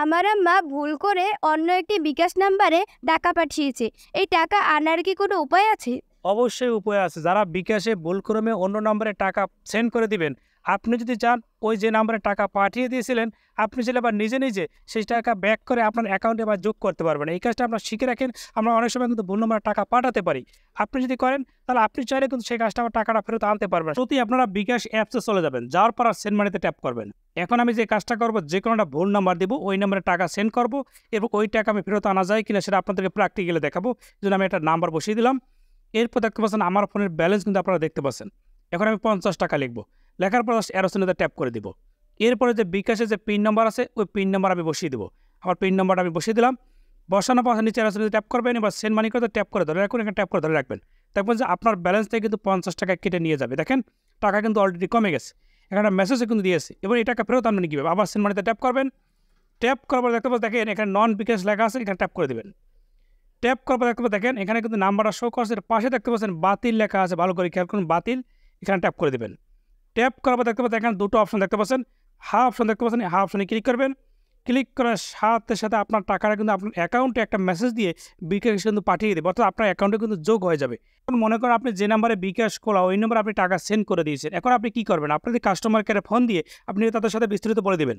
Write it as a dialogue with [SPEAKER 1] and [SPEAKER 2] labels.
[SPEAKER 1] আমার আম্মা ভুল করে অন্য একটি বিকাশ নাম্বারে টাকা পাঠিয়েছে। এই টাকা আনার কি কোনো উপায় আছে?
[SPEAKER 2] অবশ্যই উপায় আছে। যারা বিকাশে ভুলক্রমে অন্য নম্বরে টাকা সেন্ড করে দিবেন, আপনি যদি চান ওই যে নাম্বারে টাকা পাঠিয়ে দিয়েছিলেন, আপনি চাইলে আবার নিজে, নিজে সেই টাকা ব্যাক করে আপনার অ্যাকাউন্টে আবার যোগ করতে পারবেন। এই কাজটা আপনারা শিখে রাখেন। আমরা অনেক সময় কিন্তু ভুল নম্বরে টাকা পাঠাতে পারি। আপনি যদি করেন তাহলে আপনি চাইলে কিন্তু সেই কাজটা আবার টাকাটা ফেরত আনতে পারবেন। শুধুই আপনারা বিকাশ অ্যাপসে চলে যাবেন। যাওয়ার পর আর সেন্ড মানিতে ট্যাপ করবেন। এখন আমি যে কাজটা করব, যেকোনো একটা ভুল নাম্বার দিব, ওই নম্বরে টাকা সেন্ড করব এবং ওই টাকা আমি ফেরত আনা যায় কিনা সেটা আপনাদেরকে প্র্যাকটিক্যালি দেখাবো। এজন্য আমি একটা নাম্বার বসিয়ে দিলাম। এরপর দেখতে পাচ্ছেন আমার ফোনের ব্যালেন্স কিন্তু আপনারা দেখতে পাচ্ছেন। এখন আমি ৫০ টাকা লিখব। লেখার পর অ্যারো চিহ্নতে ট্যাপ করে দিব। এরপরে যে বিকাশে যে পিন নাম্বার আছে ওই পিন নাম্বার আমি বসিয়ে দেবো। আমার পিন নাম্বারটা আমি বসিয়ে দিলাম। বসানোর পর নিচে অ্যারো চিহ্নতে ট্যাপ করবেন। এবার সেন্ড মানি করে ট্যাপ করে ধরে রাখুন। এখানে ট্যাপ করে ধরে রাখবেন। দেখবেন যে আপনার ব্যালেন্স থেকে কিন্তু ৫০ টাকা কেটে নিয়ে যাবে। দেখেন টাকা কিন্তু অলরেডি কমে গেছে। এখানে মেসেজও কিন্তু দিয়েছে। এবার এই টাকা ফেরত আনবেন কীভাবে? আবার সেন্ড মানিতে ট্যাপ করবেন। ট্যাপ করার পর দেখতে পাচ্ছেন, দেখেন এখানে নন বিকাশ লেখা আছে, এখানে ট্যাপ করে দেবেন। ট্যাপ করার পর দেখতে পাচ্ছেন, দেখেন এখানে কিন্তু নাম্বারটা শো করছে। এর পাশে দেখতে পাচ্ছেন বাতিল লেখা আছে, ভালো করে খেয়াল করুন, বাতিল। এখানে ট্যাপ করে দেবেন। ট্যাপ করার পর দেখতে পাচ্ছেন এখানে দুটো অপশন দেখতে পাচ্ছেন। অপশন দেখতে পাচ্ছেন, অপশনে ক্লিক করবেন। ক্লিক করার সাথে সাথে আপনার টাকাটা কিন্তু আপনার অ্যাকাউন্টে একটা মেসেজ দিয়ে বিকাশ কিন্তু পাঠিয়ে দেবে, অর্থাৎ আপনার অ্যাকাউন্টে কিন্তু যোগ হয়ে যাবে। এখন মনে করেন আপনি যে নাম্বারে বিকাশ খোলা ওই নম্বরে আপনি টাকা সেন্ড করে দিয়েছেন। এখন আপনি কী করবেন? আপনি কাস্টমার কেয়ারে ফোন দিয়ে আপনি তাদের সাথে বিস্তারিত বলে দেবেন।